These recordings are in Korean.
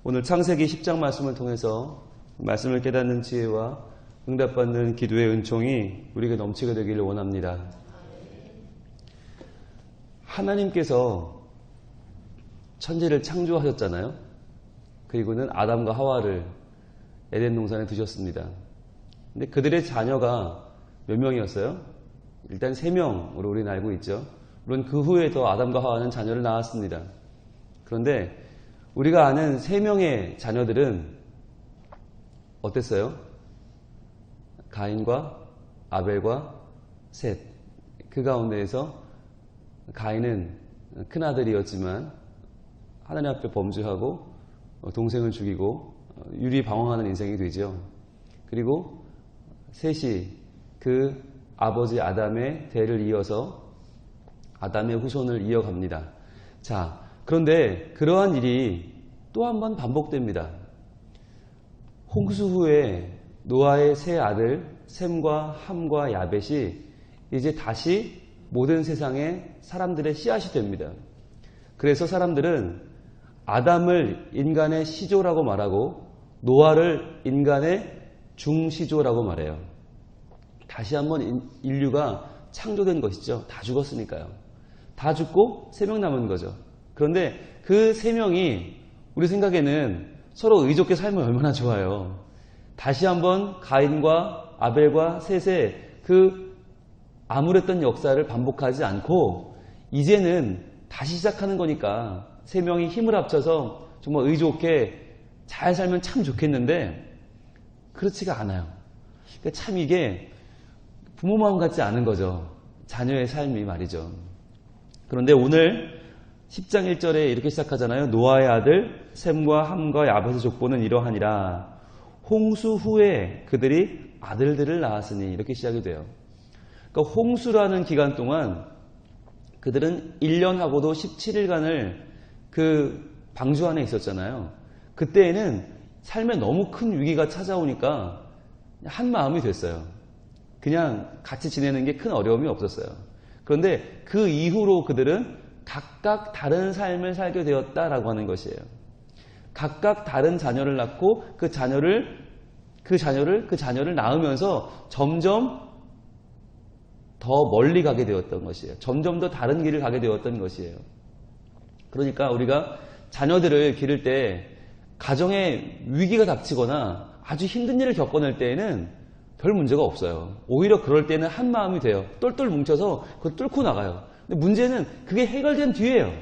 오늘 창세기 10장 말씀을 통해서 말씀을 깨닫는 지혜와 응답받는 기도의 은총이 우리에게 넘치게 되기를 원합니다. 하나님께서 천지를 창조하셨잖아요. 그리고는 아담과 하와를 에덴 동산에 두셨습니다. 근데 그들의 자녀가 몇 명이었어요? 일단 3명으로 우리는 알고 있죠. 물론 그 후에 더 아담과 하와는 자녀를 낳았습니다. 그런데 우리가 아는 3명의 자녀들은 어땠어요? 가인과 아벨과 셋. 그 가운데에서 가인은 큰아들이었지만 하나님 앞에 범죄하고 동생을 죽이고 유리방황하는 인생이 되죠. 그리고 셋이 그 아버지 아담의 대를 이어서 아담의 후손을 이어갑니다. 자, 그런데 그러한 일이 또 한 번 반복됩니다. 홍수 후에 노아의 세 아들 셈과 함과 야벳이 이제 다시 모든 세상의 사람들의 씨앗이 됩니다. 그래서 사람들은 아담을 인간의 시조라고 말하고 노아를 인간의 중시조라고 말해요. 다시 한번 인류가 창조된 것이죠. 다 죽었으니까요. 다 죽고 3명 남은 거죠. 그런데 그 3명이 우리 생각에는 서로 의좋게 살면 얼마나 좋아요. 다시 한번 가인과 아벨과 셋의 그 암울했던 역사를 반복하지 않고 이제는 다시 시작하는 거니까 3명이 힘을 합쳐서 정말 의좋게 잘 살면 참 좋겠는데 그렇지가 않아요. 그러니까 참 이게 부모 마음 같지 않은 거죠. 자녀의 삶이 말이죠. 그런데 오늘 10장 1절에 이렇게 시작하잖아요. 노아의 아들 셈과 함과 야벳의 족보는 이러하니라. 홍수 후에 그들이 아들들을 낳았으니 이렇게 시작이 돼요. 그러니까 홍수라는 기간 동안 그들은 1년하고도 17일간을 그 방주 안에 있었잖아요. 그때에는 삶에 너무 큰 위기가 찾아오니까 한 마음이 됐어요. 그냥 같이 지내는 게 큰 어려움이 없었어요. 그런데 그 이후로 그들은 각각 다른 삶을 살게 되었다라고 하는 것이에요. 각각 다른 자녀를 낳고 그 자녀를 낳으면서 점점 더 멀리 가게 되었던 것이에요. 점점 더 다른 길을 가게 되었던 것이에요. 그러니까 우리가 자녀들을 기를 때 가정에 위기가 닥치거나 아주 힘든 일을 겪어낼 때에는 별 문제가 없어요. 오히려 그럴 때는 한 마음이 돼요. 똘똘 뭉쳐서 그걸 뚫고 나가요. 근데 문제는 그게 해결된 뒤에요.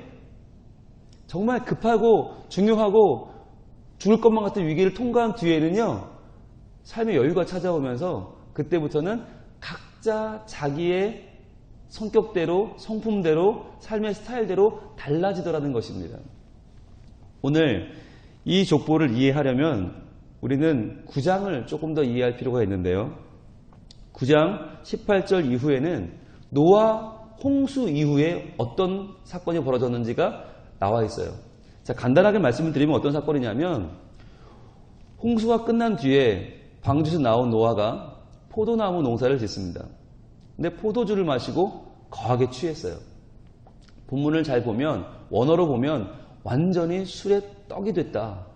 정말 급하고 중요하고 죽을 것만 같은 위기를 통과한 뒤에는요. 삶의 여유가 찾아오면서 그때부터는 각자 자기의 성격대로 성품대로 삶의 스타일대로 달라지더라는 것입니다. 오늘 이 족보를 이해하려면 우리는 9장을 조금 더 이해할 필요가 있는데요. 9장 18절 이후에는 노아 홍수 이후에 어떤 사건이 벌어졌는지가 나와 있어요. 자, 간단하게 말씀을 드리면 어떤 사건이냐면 홍수가 끝난 뒤에 방주에서 나온 노아가 포도나무 농사를 짓습니다. 근데 포도주를 마시고 거하게 취했어요. 본문을 잘 보면 원어로 보면 완전히 술에 떡이 됐다.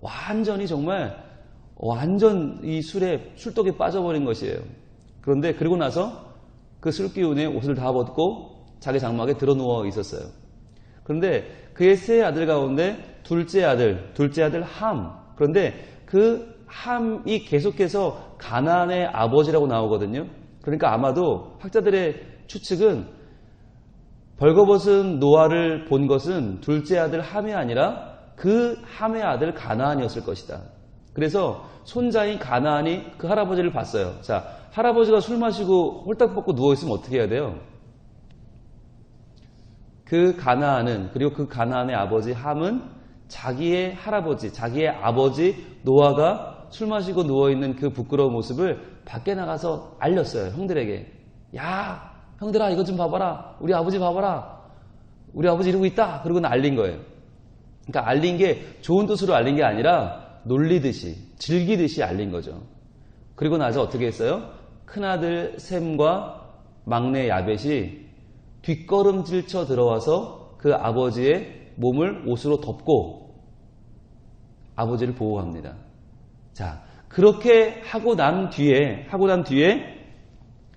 완전히 정말 완전 이 술떡에 빠져버린 것이에요. 그런데 그러고 나서 그 술 기운에 옷을 다 벗고 자기 장막에 드러누워 있었어요. 그런데 그의 세 아들 가운데 둘째 아들 함. 그런데 그 함이 계속해서 가나안의 아버지라고 나오거든요. 그러니까 아마도 학자들의 추측은 벌거벗은 노아를 본 것은 둘째 아들 함이 아니라 그 함의 아들 가나안이었을 것이다. 그래서 손자인 가나안이 그 할아버지를 봤어요. 자, 할아버지가 술 마시고 홀딱 벗고 누워있으면 어떻게 해야 돼요? 그 가나안은, 그리고 그 가나안의 아버지 함은 자기의 할아버지, 자기의 아버지 노아가 술 마시고 누워있는 그 부끄러운 모습을 밖에 나가서 알렸어요. 형들에게. 야, 형들아 이거 좀 봐봐라. 우리 아버지 봐봐라. 우리 아버지 이러고 있다. 그러고는 알린 거예요. 그러니까 알린 게 좋은 뜻으로 알린 게 아니라 놀리듯이, 즐기듯이 알린 거죠. 그리고 나서 어떻게 했어요? 큰아들 셈과 막내 야벳이 뒷걸음질 쳐 들어와서 그 아버지의 몸을 옷으로 덮고 아버지를 보호합니다. 자, 그렇게 하고 난 뒤에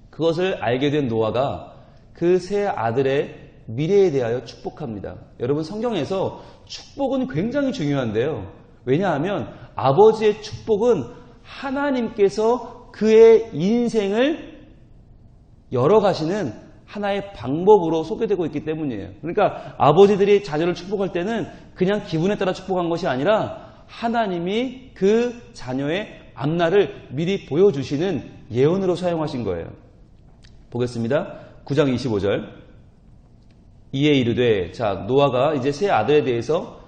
그것을 알게 된 노아가 그 세 아들의 미래에 대하여 축복합니다. 여러분, 성경에서 축복은 굉장히 중요한데요. 왜냐하면 아버지의 축복은 하나님께서 그의 인생을 열어가시는 하나의 방법으로 소개되고 있기 때문이에요. 그러니까 아버지들이 자녀를 축복할 때는 그냥 기분에 따라 축복한 것이 아니라 하나님이 그 자녀의 앞날을 미리 보여주시는 예언으로 사용하신 거예요. 보겠습니다. 9장 25절. 이에 이르되, 자, 노아가 이제 세 아들에 대해서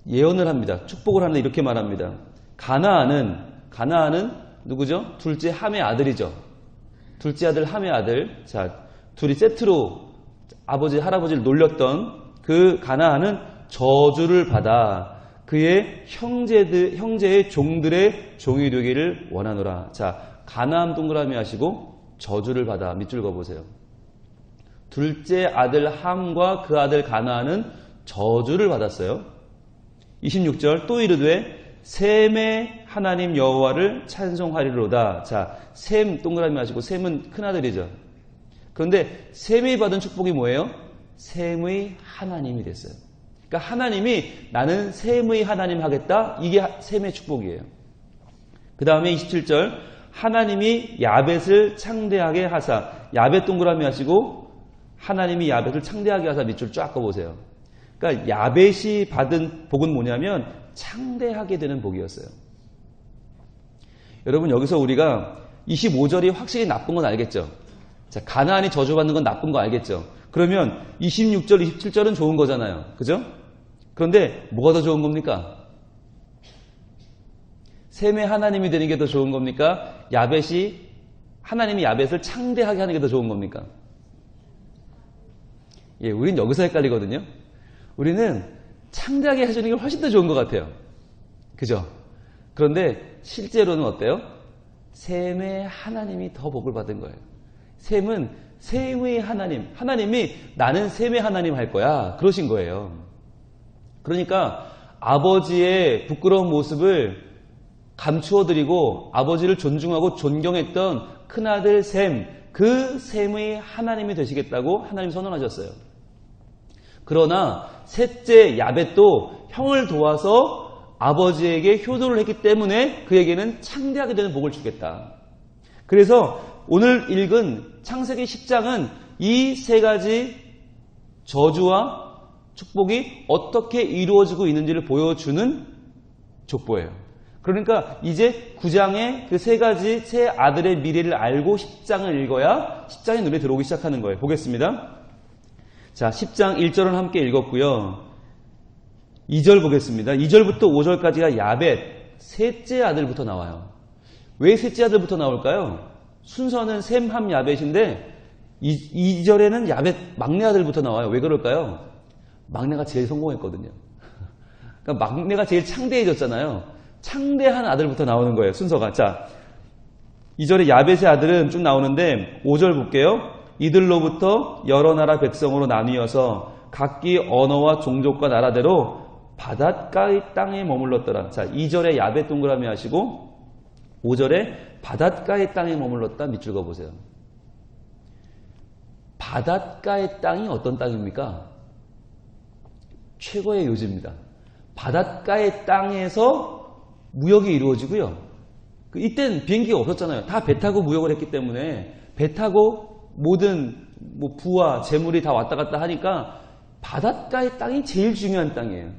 예언을 합니다. 축복을 하는데 이렇게 말합니다. 가나안은 누구죠? 둘째 함의 아들이죠. 둘째 아들 함의 아들. 자, 둘이 세트로 아버지 할아버지를 놀렸던 그 가나안은 저주를 받아 그의 형제의 종들의 종이 되기를 원하노라. 자, 가나안 동그라미 하시고 저주를 받아 밑줄 그어보세요. 둘째 아들 함과 그 아들 가나안은 저주를 받았어요. 26절 또 이르되 셈의 하나님 여호와를 찬송하리로다. 자, 셈 동그라미 하시고 셈은 큰아들이죠. 그런데 셈이 받은 축복이 뭐예요? 셈의 하나님이 됐어요. 그러니까 하나님이 나는 셈의 하나님 하겠다. 이게 셈의 축복이에요. 그 다음에 27절 하나님이 야벳을 창대하게 하사. 야벳 동그라미 하시고 하나님이 야벳을 창대하게 하사 밑줄 쫙 그어보세요. 그러니까 야벳이 받은 복은 뭐냐면 창대하게 되는 복이었어요. 여러분, 여기서 우리가 25절이 확실히 나쁜 건 알겠죠? 자, 가나안이 저주받는 건 나쁜 거 알겠죠? 그러면 26절, 27절은 좋은 거잖아요. 그죠? 그런데 뭐가 더 좋은 겁니까? 셈의 하나님이 되는 게 더 좋은 겁니까? 하나님이 야벳을 창대하게 하는 게 더 좋은 겁니까? 예, 우린 여기서 헷갈리거든요. 우리는 창대하게 해주는 게 훨씬 더 좋은 것 같아요. 그죠? 그런데 실제로는 어때요? 셈의 하나님이 더 복을 받은 거예요. 셈은 셈의 하나님이 나는 셈의 하나님 할 거야. 그러신 거예요. 그러니까 아버지의 부끄러운 모습을 감추어드리고 아버지를 존중하고 존경했던 큰아들 셈, 그 셈의 하나님이 되시겠다고 하나님 선언하셨어요. 그러나 셋째 야벳도 형을 도와서 아버지에게 효도를 했기 때문에 그에게는 창대하게 되는 복을 주겠다. 그래서 오늘 읽은 창세기 10장은 이 세 가지 저주와 축복이 어떻게 이루어지고 있는지를 보여주는 족보예요. 그러니까 이제 9장의 그 세 가지 세 아들의 미래를 알고 10장을 읽어야 10장의 눈에 들어오기 시작하는 거예요. 보겠습니다. 자, 10장 1절은 함께 읽었고요. 2절 보겠습니다. 2절부터 5절까지가 야벳 셋째 아들부터 나와요. 왜 셋째 아들부터 나올까요? 순서는 셈, 함, 야벳인데 2절에는 야벳 막내 아들부터 나와요. 왜 그럴까요? 막내가 제일 성공했거든요. 그러니까 막내가 제일 창대해졌잖아요. 창대한 아들부터 나오는 거예요. 순서가. 자, 2절에 야벳의 아들은 쭉 나오는데 5절 볼게요. 이들로부터 여러 나라 백성으로 나뉘어서 각기 언어와 종족과 나라대로 바닷가의 땅에 머물렀더라. 자, 2절에 야벳 동그라미 하시고 5절에 바닷가의 땅에 머물렀다 밑줄 그어보세요. 바닷가의 땅이 어떤 땅입니까? 최고의 요지입니다. 바닷가의 땅에서 무역이 이루어지고요. 이때는 비행기가 없었잖아요. 다 배 타고 무역을 했기 때문에 배 타고 모든 부와 재물이 다 왔다 갔다 하니까 바닷가의 땅이 제일 중요한 땅이에요.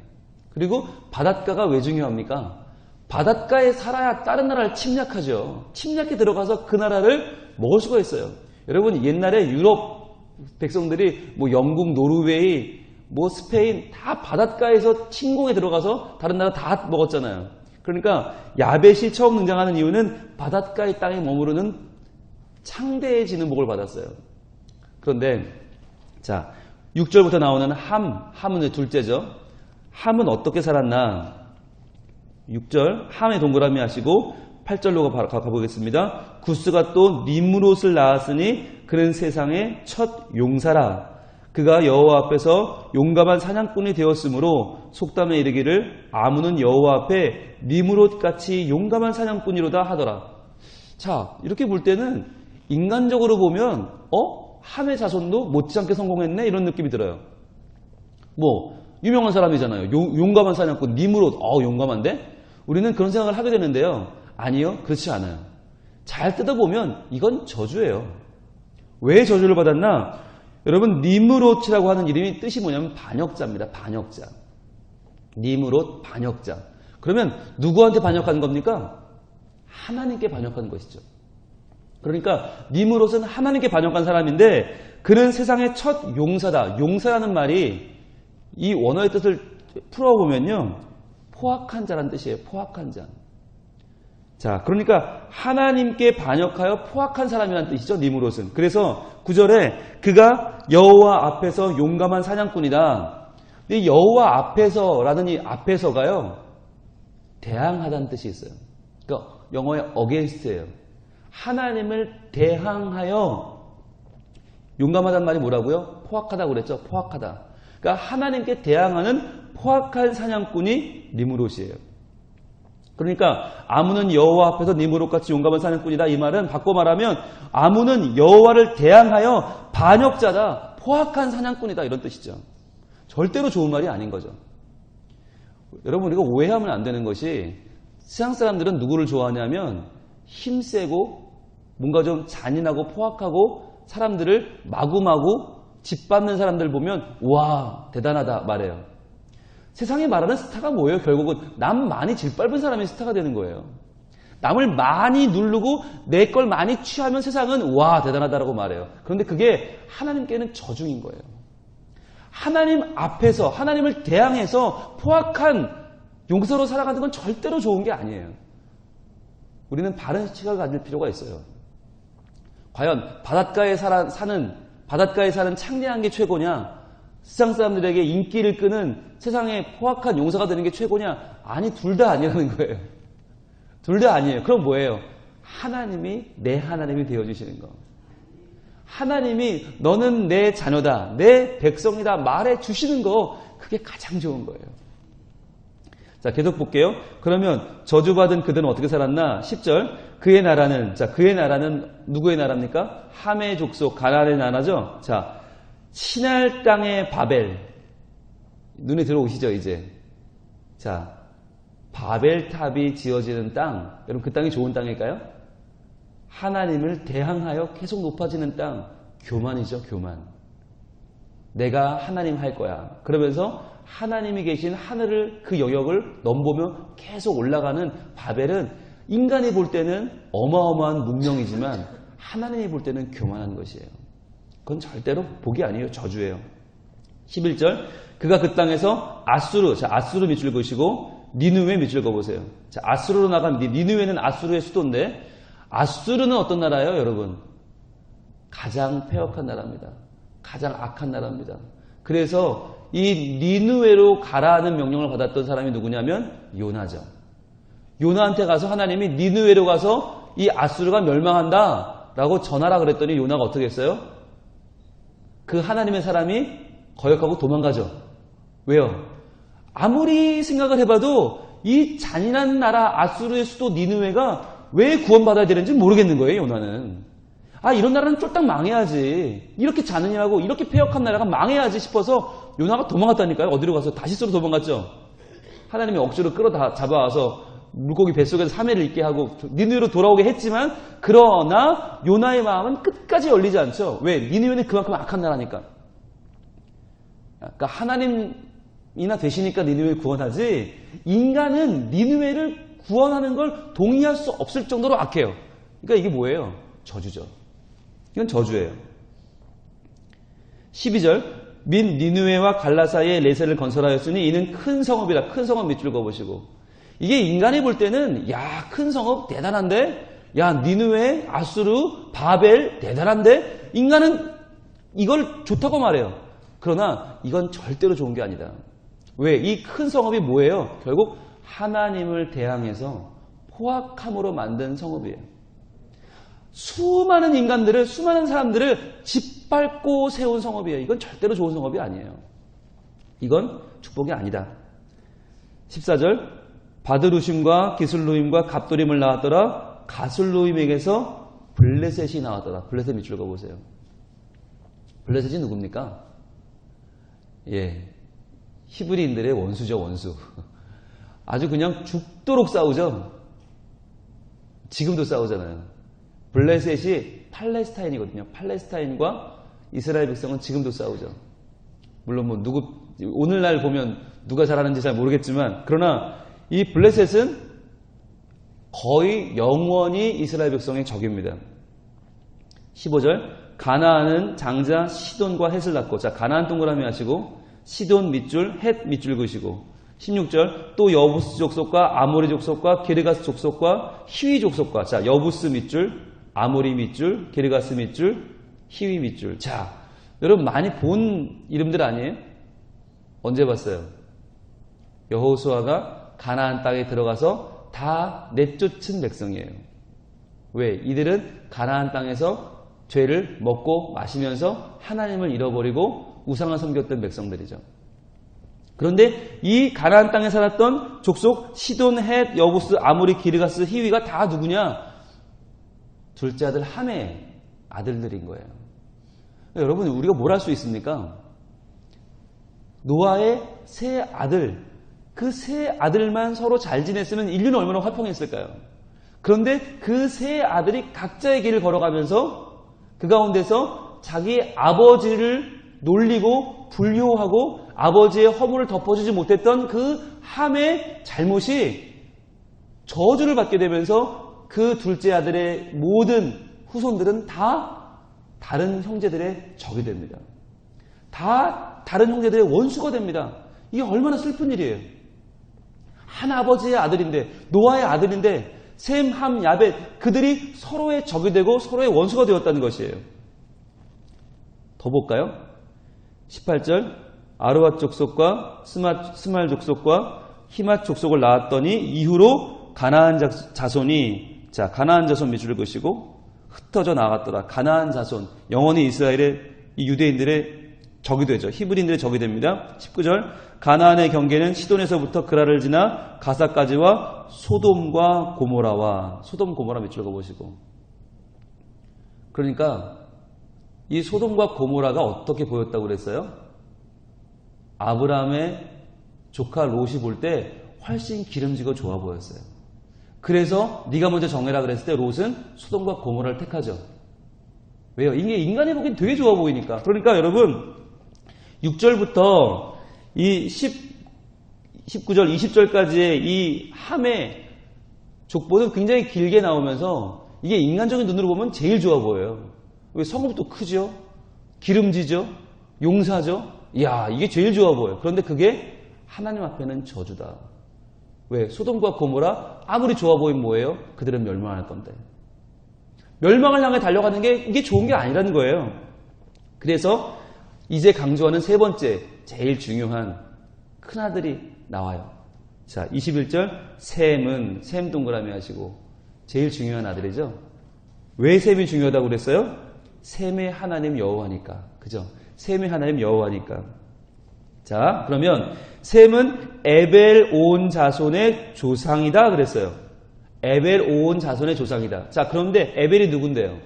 그리고 바닷가가 왜 중요합니까? 바닷가에 살아야 다른 나라를 침략하죠. 침략해 들어가서 그 나라를 먹을 수가 있어요. 여러분, 옛날에 유럽 백성들이 영국, 노르웨이, 스페인 다 바닷가에서 침공에 들어가서 다른 나라 다 먹었잖아요. 그러니까 야벳이 처음 등장하는 이유는 바닷가의 땅에 머무르는 창대해지는 복을 받았어요. 그런데 자, 6절부터 나오는 함은 둘째죠. 함은 어떻게 살았나? 6절 함의 동그라미 하시고 8절로 가보겠습니다. 구스가 또 니므롯을 낳았으니 그는 세상의 첫 용사라. 그가 여호와 앞에서 용감한 사냥꾼이 되었으므로 속담에 이르기를 아문은 여호와 앞에 니므롯같이 용감한 사냥꾼이로다 하더라. 자, 이렇게 볼 때는 인간적으로 보면 함의 자손도 못지않게 성공했네 이런 느낌이 들어요. 뭐 유명한 사람이잖아요. 용감한 사냥꾼 니므롯. 용감한데? 우리는 그런 생각을 하게 되는데요. 아니요, 그렇지 않아요. 잘 뜯어보면 이건 저주예요. 왜 저주를 받았나? 여러분, 니므롯이라고 하는 이름이 뜻이 뭐냐면 반역자입니다. 반역자. 니므롯 반역자. 그러면 누구한테 반역한 겁니까? 하나님께 반역한 것이죠. 그러니까 니므롯은 하나님께 반역한 사람인데 그는 세상의 첫 용사다. 용사라는 말이 이 원어의 뜻을 풀어보면요. 포악한 자란 뜻이에요. 포악한 자. 자, 그러니까 하나님께 반역하여 포악한 사람이라는 뜻이죠. 니므롯은. 그래서 9절에 그가 여호와 앞에서 용감한 사냥꾼이다. 이 여호와 앞에서라는 이 앞에서가요. 대항하다는 뜻이 있어요. 그러니까 영어의 against예요. 하나님을 대항하여 용감하다는 말이 뭐라고요? 포악하다고 그랬죠. 포악하다. 그러니까 하나님께 대항하는 포악한 사냥꾼이 니므롯이에요. 그러니까 아문은 여호와 앞에서 니므롯같이 용감한 사냥꾼이다. 이 말은 바꿔 말하면 아문은 여호와를 대항하여 반역자다. 포악한 사냥꾼이다. 이런 뜻이죠. 절대로 좋은 말이 아닌 거죠. 여러분, 우리가 오해하면 안 되는 것이 세상 사람들은 누구를 좋아하냐면 힘세고 뭔가 좀 잔인하고 포악하고 사람들을 마구마구 짓밟는 사람들 보면 와 대단하다 말해요. 세상이 말하는 스타가 뭐예요? 결국은 남 많이 짓밟은 사람이 스타가 되는 거예요. 남을 많이 누르고 내 걸 많이 취하면 세상은 와 대단하다라고 말해요. 그런데 그게 하나님께는 저주인 거예요. 하나님 앞에서 하나님을 대항해서 포악한 용서로 살아가는 건 절대로 좋은 게 아니에요. 우리는 바른 시각을 가질 필요가 있어요. 과연 바닷가에 사는 창대한 게 최고냐? 세상 사람들에게 인기를 끄는 세상의 포악한 용사가 되는 게 최고냐? 아니, 둘 다 아니라는 거예요. 둘 다 아니에요. 그럼 뭐예요? 하나님이 내 하나님이 되어주시는 거. 하나님이 너는 내 자녀다, 내 백성이다 말해 주시는 거, 그게 가장 좋은 거예요. 자, 계속 볼게요. 그러면 저주받은 그들은 어떻게 살았나? 10절. 그의 나라는 누구의 나라입니까? 함의 족속, 가나안의 나라죠? 자, 신할 땅의 바벨. 눈에 들어오시죠, 이제? 자, 바벨탑이 지어지는 땅. 여러분, 그 땅이 좋은 땅일까요? 하나님을 대항하여 계속 높아지는 땅. 교만이죠, 교만. 내가 하나님 할 거야. 그러면서 하나님이 계신 하늘을, 그 영역을 넘보며 계속 올라가는 바벨은 인간이 볼 때는 어마어마한 문명이지만 하나님이 볼 때는 교만한 것이에요. 그건 절대로 복이 아니에요. 저주예요. 11절. 그가 그 땅에서 아수르. 자, 아수르 밑줄 그으시고 니느웨 밑줄 그어보세요. 자, 아수르로 나간 니느웨는 아수르의 수도인데 아수르는 어떤 나라예요, 여러분? 가장 폐역한 나라입니다. 가장 악한 나라입니다. 그래서 이 니느웨로 가라는 명령을 받았던 사람이 누구냐면 요나죠. 요나한테 가서 하나님이 니느웨로 가서 이 아수르가 멸망한다 라고 전하라 그랬더니 요나가 어떻게 했어요? 그 하나님의 사람이 거역하고 도망가죠. 왜요? 아무리 생각을 해봐도 이 잔인한 나라 아수르의 수도 니느웨가 왜 구원받아야 되는지 모르겠는 거예요, 요나는. 이런 나라는 쫄딱 망해야지. 이렇게 잔인하고 이렇게 폐역한 나라가 망해야지 싶어서 요나가 도망갔다니까요. 어디로 가서? 다시스로 도망갔죠. 하나님이 억지로 끌어잡아와서 물고기 뱃속에서 3일을 있게 하고 니느웨로 돌아오게 했지만 그러나 요나의 마음은 끝까지 열리지 않죠. 왜? 니느웨는 그만큼 악한 나라니까. 그러니까 하나님이나 되시니까 니느웨를 구원하지 인간은 니느웨를 구원하는 걸 동의할 수 없을 정도로 악해요. 그러니까 이게 뭐예요? 저주죠. 이건 저주예요. 12절. 민 니느웨와 갈라 사이에 레셀을 건설하였으니 이는 큰 성읍이라. 큰 성읍 밑줄 그어보시고. 이게 인간이 볼 때는 야, 큰 성읍 대단한데? 야, 니느웨, 아수르, 바벨 대단한데? 인간은 이걸 좋다고 말해요. 그러나 이건 절대로 좋은 게 아니다. 왜? 이 큰 성읍이 뭐예요? 결국 하나님을 대항해서 포악함으로 만든 성읍이에요. 수많은 인간들을, 수많은 사람들을 짓밟고 세운 성읍이에요. 이건 절대로 좋은 성읍이 아니에요. 이건 축복이 아니다. 14절 바드루심과 기술루임과 갑도림을 낳았더라. 가술루임에게서 블레셋이 나왔더라. 블레셋 밑줄 그어보세요. 블레셋이 누굽니까? 예, 히브리인들의 원수죠, 원수. 아주 그냥 죽도록 싸우죠. 지금도 싸우잖아요. 블레셋이 팔레스타인이거든요. 팔레스타인과 이스라엘 백성은 지금도 싸우죠. 물론 뭐 오늘날 보면 누가 잘하는지 잘 모르겠지만, 그러나 이 블레셋은 거의 영원히 이스라엘 백성의 적입니다. 15절 가나안은 장자 시돈과 헷을 낳고, 자, 가나안 동그라미 하시고 시돈 밑줄 헷 밑줄 그으시고, 16절 또 여부스 족속과 아모리 족속과 게르가스 족속과 히위 족속과, 자, 여부스 밑줄 아모리 밑줄 게르가스 밑줄 히위 밑줄. 자, 여러분 많이 본 이름들 아니에요? 언제 봤어요? 여호수아가 가나안 땅에 들어가서 다 내쫓은 백성이에요. 왜? 이들은 가나안 땅에서 죄를 먹고 마시면서 하나님을 잃어버리고 우상을 섬겼던 백성들이죠. 그런데 이 가나안 땅에 살았던 족속 시돈, 헷, 여부스, 아모리, 기르가스, 히위가 다 누구냐? 둘째 아들 함의 아들들인 거예요. 여러분, 우리가 뭘 할 수 있습니까? 노아의 세 아들, 그 세 아들만 서로 잘 지냈으면 인류는 얼마나 화평했을까요? 그런데 그 세 아들이 각자의 길을 걸어가면서 그 가운데서 자기 아버지를 놀리고 불효하고 아버지의 허물을 덮어주지 못했던 그 함의 잘못이 저주를 받게 되면서 그 둘째 아들의 모든 후손들은 다 다른 형제들의 적이 됩니다. 다 다른 형제들의 원수가 됩니다. 이게 얼마나 슬픈 일이에요. 한 아버지의 아들인데, 노아의 아들인데 셈, 함, 야벳, 그들이 서로의 적이 되고 서로의 원수가 되었다는 것이에요. 더 볼까요? 18절 아르왓 족속과 스말 족속과 히맛 족속을 낳았더니 이후로 가나안 자손이, 자, 가나안 자손 밑줄을 그으시고 흩어져 나갔더라. 가나안 자손, 영원히 이스라엘의 이 유대인들의 적이 되죠. 히브리인들의 적이 됩니다. 19절 가나안의 경계는 시돈에서부터 그라를 지나 가사까지와 소돔과 고모라와, 소돔 고모라 밑줄 그어보시고, 그러니까 이 소돔과 고모라가 어떻게 보였다고 그랬어요? 아브라함의 조카 롯이 볼 때 훨씬 기름지고 좋아 보였어요. 그래서 네가 먼저 정해라 그랬을 때 롯은 소돔과 고모라를 택하죠. 왜요? 이게 인간이 보기엔 되게 좋아 보이니까. 그러니까 여러분 6절부터 이 19절, 20절까지의 이 함의 족보는 굉장히 길게 나오면서 이게 인간적인 눈으로 보면 제일 좋아 보여요. 왜? 성읍도 크죠? 기름지죠? 용사죠? 이야, 이게 제일 좋아 보여요. 그런데 그게 하나님 앞에는 저주다. 왜? 소돔과 고모라 아무리 좋아 보이면 뭐예요? 그들은 멸망할 건데. 멸망을 향해 달려가는 게 이게 좋은 게 아니라는 거예요. 그래서 이제 강조하는 세 번째, 제일 중요한 큰아들이 나와요. 자, 21절 셈은, 셈 동그라미 하시고, 제일 중요한 아들이죠. 왜 셈이 중요하다고 그랬어요? 셈의 하나님 여호와니까. 그죠? 셈의 하나님 여호와니까. 자, 그러면 셈은 에벨 온 자손의 조상이다 그랬어요. 에벨 온 자손의 조상이다. 자, 그런데 에벨이 누군데요?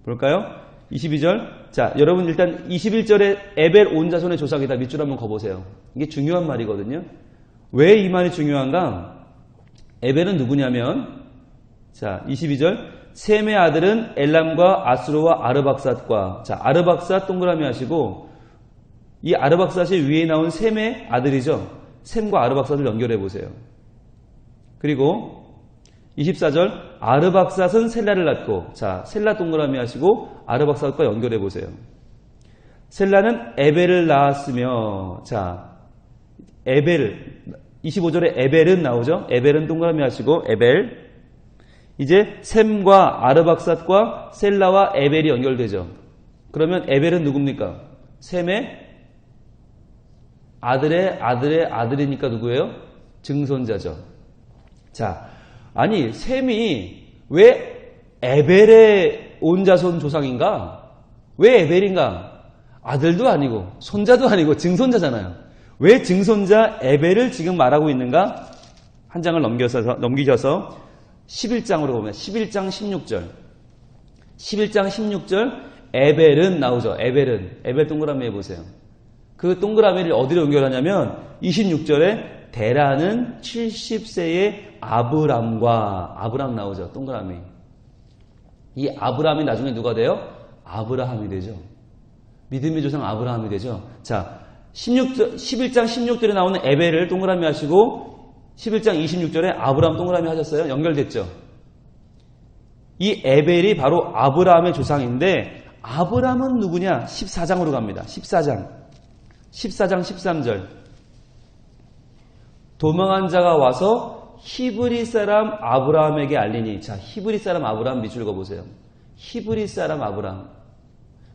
볼까요? 22절. 자, 여러분 일단 21절에 에벨 온 자손의 조상이다. 밑줄 한번 거보세요. 이게 중요한 말이거든요. 왜 이 말이 중요한가? 에벨은 누구냐면, 자, 22절. 셈의 아들은 엘람과 아스로와 아르박삿과, 자, 아르박삿 동그라미 하시고, 이 아르박삿이 위에 나온 셈의 아들이죠. 셈과 아르박삿을 연결해 보세요. 그리고 24절 아르박삿은 셀라를 낳고, 자, 셀라 동그라미 하시고 아르박삿과 연결해 보세요. 셀라는 에벨을 낳았으며, 자, 에벨, 25절에 에벨은 나오죠. 에벨은 동그라미 하시고 에벨. 이제 셈과 아르박삿과 셀라와 에벨이 연결되죠. 그러면 에벨은 누굽니까? 셈의 아들의 아들의 아들이니까 누구예요? 증손자죠. 자, 아니 셈이 왜 에벨의 온자손 조상인가? 왜 에벨인가? 아들도 아니고 손자도 아니고 증손자잖아요. 왜 증손자 에벨을 지금 말하고 있는가? 한 장을 넘기셔서 11장으로 보면 11장 16절 11장 16절 에벨은 나오죠. 에벨 동그라미 해보세요. 그 동그라미를 어디로 연결하냐면 26절에 데라는 70세의 아브람 나오죠. 동그라미. 이 아브람이 나중에 누가 돼요? 아브라함이 되죠. 믿음의 조상 아브라함이 되죠. 자, 11장 16절에 나오는 에벨을 동그라미 하시고 11장 26절에 아브라함 동그라미 하셨어요. 연결됐죠. 이 에벨이 바로 아브라함의 조상인데 아브라함은 누구냐? 14장으로 갑니다. 14장 13절 도망한 자가 와서 히브리 사람 아브라함에게 알리니. 자, 히브리 사람 아브라함 밑줄 그어보세요. 히브리 사람 아브라함.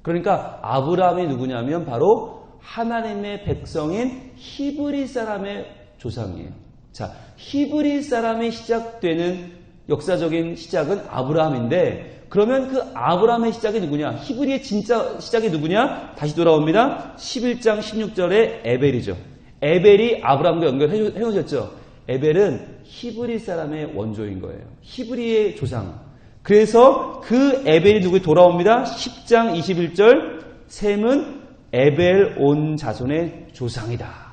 그러니까 아브라함이 누구냐면 바로 하나님의 백성인 히브리 사람의 조상이에요. 자, 히브리 사람이 시작되는 역사적인 시작은 아브라함인데 그러면 그 아브라함의 시작이 누구냐? 히브리의 진짜 시작이 누구냐? 다시 돌아옵니다. 11장 16절에 에벨이죠. 에벨이 아브라함과 연결해 놓으셨죠. 에벨은 히브리 사람의 원조인 거예요. 히브리의 조상. 그래서 그 에벨이 누구에 돌아옵니다. 10장 21절 셈은 에벨 온 자손의 조상이다.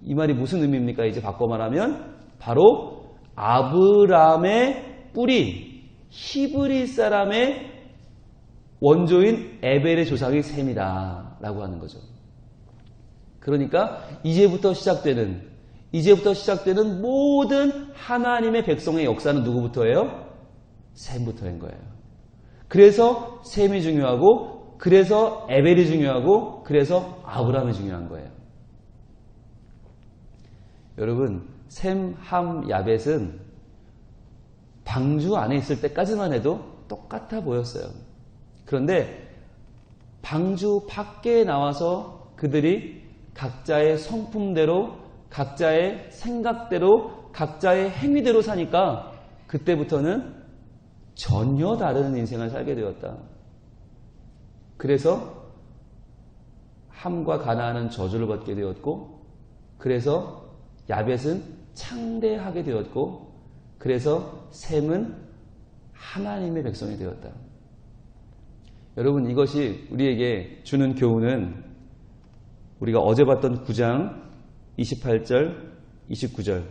이 말이 무슨 의미입니까? 이제 바꿔 말하면 바로 아브라함의 뿌리 히브리 사람의 원조인 에벨의 조상이 셈이다 라고 하는 거죠. 그러니까 이제부터 시작되는 모든 하나님의 백성의 역사는 누구부터예요? 셈부터인 거예요. 그래서 셈이 중요하고 그래서 에벨이 중요하고 그래서 아브라함이 중요한 거예요. 여러분 셈, 함, 야벳은 방주 안에 있을 때까지만 해도 똑같아 보였어요. 그런데 방주 밖에 나와서 그들이 각자의 성품대로 각자의 생각대로 각자의 행위대로 사니까 그때부터는 전혀 다른 인생을 살게 되었다. 그래서 함과 가나안은 저주를 받게 되었고 그래서 야벳은 창대하게 되었고 그래서 셈은 하나님의 백성이 되었다. 여러분 이것이 우리에게 주는 교훈은 우리가 어제 봤던 9장 28절 29절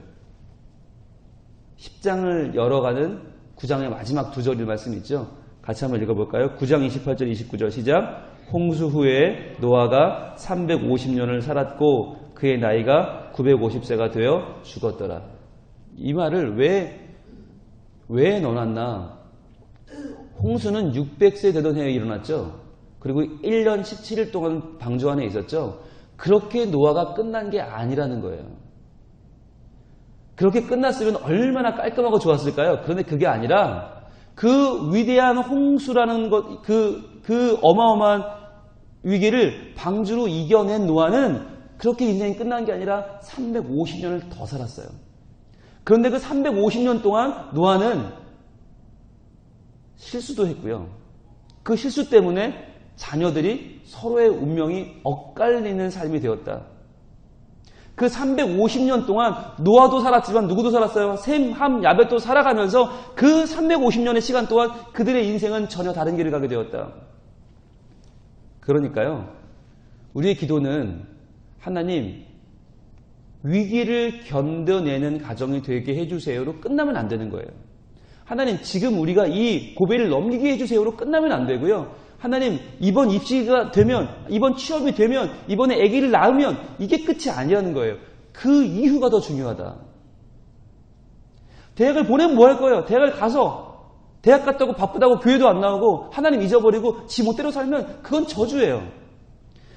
10장을 열어가는 9장의 마지막 두 절일 말씀이 있죠. 같이 한번 읽어볼까요? 9장 28절 29절 시작. 홍수 후에 노아가 350년을 살았고 그의 나이가 950세가 되어 죽었더라. 이 말을 왜 넣어놨나? 홍수는 600세 되던 해에 일어났죠. 그리고 1년 17일 동안 방주 안에 있었죠. 그렇게 노아가 끝난 게 아니라는 거예요. 그렇게 끝났으면 얼마나 깔끔하고 좋았을까요? 그런데 그게 아니라 그 위대한 홍수라는 것, 그 어마어마한 위기를 방주로 이겨낸 노아는 그렇게 인생이 끝난 게 아니라 350년을 더 살았어요. 그런데 그 350년 동안 노아는 실수도 했고요. 그 실수 때문에 자녀들이 서로의 운명이 엇갈리는 삶이 되었다. 그 350년 동안 노아도 살았지만 누구도 살았어요? 셈, 함, 야벳도 살아가면서 그 350년의 시간 동안 그들의 인생은 전혀 다른 길을 가게 되었다. 그러니까요. 우리의 기도는 하나님 위기를 견뎌내는 가정이 되게 해주세요로 끝나면 안 되는 거예요. 하나님 지금 우리가 이 고비를 넘기게 해주세요로 끝나면 안 되고요. 하나님 이번 입시가 되면 이번 취업이 되면 이번에 아기를 낳으면 이게 끝이 아니라는 거예요. 그 이후가 더 중요하다. 대학을 보내면 뭐 할 거예요? 대학을 가서 대학 갔다고 바쁘다고 교회도 안 나오고 하나님 잊어버리고 지 멋대로 살면 그건 저주예요.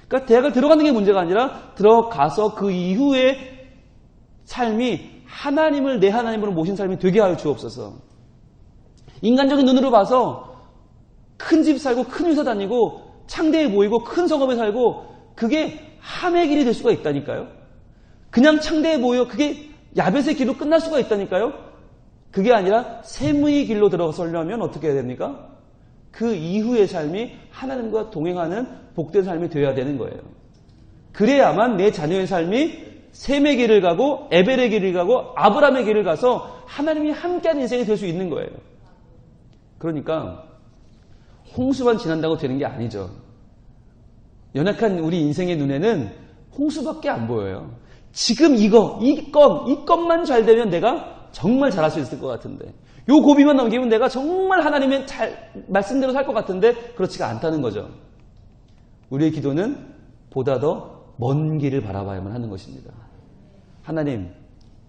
그러니까 대학을 들어가는 게 문제가 아니라 들어가서 그 이후의 삶이 하나님을 내 하나님으로 모신 삶이 되게 하여 주옵소서. 인간적인 눈으로 봐서 큰 집 살고 큰 회사 다니고 창대해 보이고 큰 성업에 살고 그게 함의 길이 될 수가 있다니까요. 그냥 창대해 보여 그게 야벳의 길로 끝날 수가 있다니까요. 그게 아니라 셈의 길로 들어서려면 어떻게 해야 됩니까? 그 이후의 삶이 하나님과 동행하는 복된 삶이 되어야 되는 거예요. 그래야만 내 자녀의 삶이 셈의 길을 가고 에벨의 길을 가고 아브라함의 길을 가서 하나님이 함께하는 인생이 될 수 있는 거예요. 그러니까 홍수만 지난다고 되는 게 아니죠. 연약한 우리 인생의 눈에는 홍수밖에 안 보여요. 지금 이 건만 잘 되면 내가 정말 잘할 수 있을 것 같은데, 요 고비만 넘기면 내가 정말 하나님의 말씀대로 살 것 같은데 그렇지가 않다는 거죠. 우리의 기도는 보다 더 먼 길을 바라봐야만 하는 것입니다. 하나님,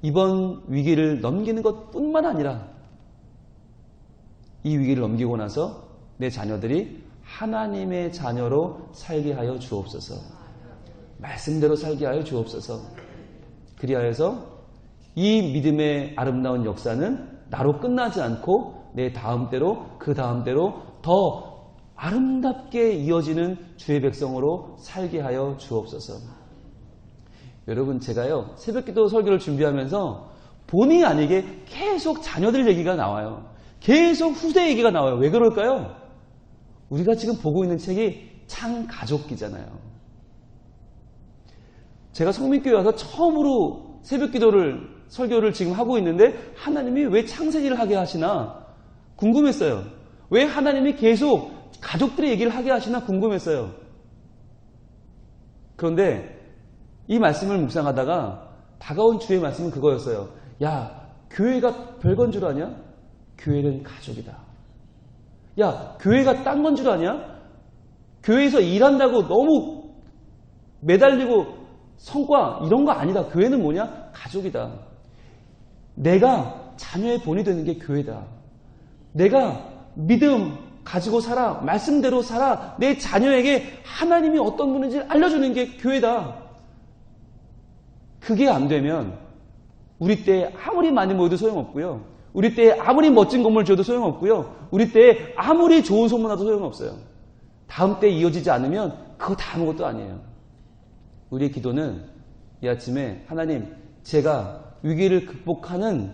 이번 위기를 넘기는 것뿐만 아니라 이 위기를 넘기고 나서 내 자녀들이 하나님의 자녀로 살게 하여 주옵소서. 말씀대로 살게 하여 주옵소서. 그리하여서 이 믿음의 아름다운 역사는 나로 끝나지 않고 내 다음 때로 그 다음 때로 더 아름답게 이어지는 주의 백성으로 살게 하여 주옵소서. 여러분, 제가요 새벽기도 설교를 준비하면서 본의 아니게 계속 자녀들 얘기가 나와요. 계속 후대 얘기가 나와요. 왜 그럴까요? 우리가 지금 보고 있는 책이 창가족기잖아요. 제가 성민교회 와서 처음으로 설교를 지금 하고 있는데 하나님이 왜 창세기를 하게 하시나 궁금했어요. 왜 하나님이 계속 가족들의 얘기를 하게 하시나 궁금했어요. 그런데 이 말씀을 묵상하다가 다가온 주의 말씀은 그거였어요. 야, 교회가 별건 줄 아냐? 교회는 가족이다. 야, 교회가 딴 건 줄 아냐? 교회에서 일한다고 너무 매달리고 성과 이런 거 아니다. 교회는 뭐냐? 가족이다. 내가 자녀의 본이 되는 게 교회다. 내가 믿음 가지고 살아. 말씀대로 살아. 내 자녀에게 하나님이 어떤 분인지 알려주는 게 교회다. 그게 안 되면 우리 때에 아무리 많이 모여도 소용없고요. 우리 때에 아무리 멋진 건물 지어도 소용없고요. 우리 때에 아무리 좋은 소문나도 소용없어요. 다음 때에 이어지지 않으면 그거 다 아무것도 아니에요. 우리의 기도는 이 아침에 하나님, 제가 위기를 극복하는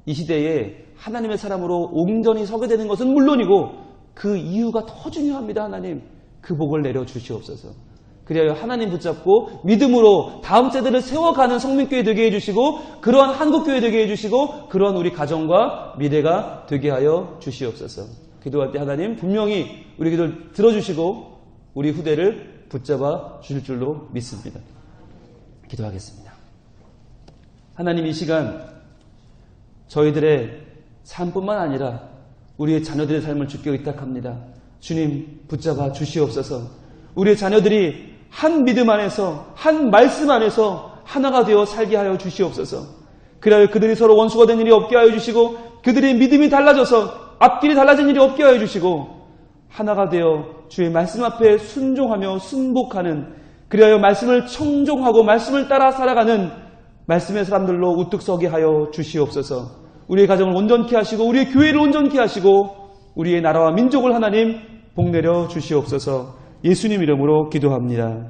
이 시대에 하나님의 사람으로 온전히 서게 되는 것은 물론이고 그 이유가 더 중요합니다. 하나님, 그 복을 내려 주시옵소서. 그리하여 하나님 붙잡고 믿음으로 다음 세대를 세워가는 성민교회 되게 해주시고 그러한 한국교회 되게 해주시고 그러한 우리 가정과 미래가 되게 하여 주시옵소서. 기도할 때 하나님 분명히 우리 기도를 들어주시고 우리 후대를 붙잡아 주실 줄로 믿습니다. 기도하겠습니다. 하나님, 이 시간 저희들의 삶뿐만 아니라 우리의 자녀들의 삶을 주께 의탁합니다. 주님, 붙잡아 주시옵소서. 우리의 자녀들이 한 믿음 안에서, 한 말씀 안에서 하나가 되어 살게 하여 주시옵소서. 그래야 그들이 서로 원수가 된 일이 없게 하여 주시고 그들의 믿음이 달라져서 앞길이 달라진 일이 없게 하여 주시고 하나가 되어 주의 말씀 앞에 순종하며 순복하는, 그리하여 말씀을 청종하고 말씀을 따라 살아가는 말씀의 사람들로 우뚝 서게 하여 주시옵소서. 우리의 가정을 온전케 하시고 우리의 교회를 온전케 하시고 우리의 나라와 민족을 하나님 복내려 주시옵소서. 예수님 이름으로 기도합니다.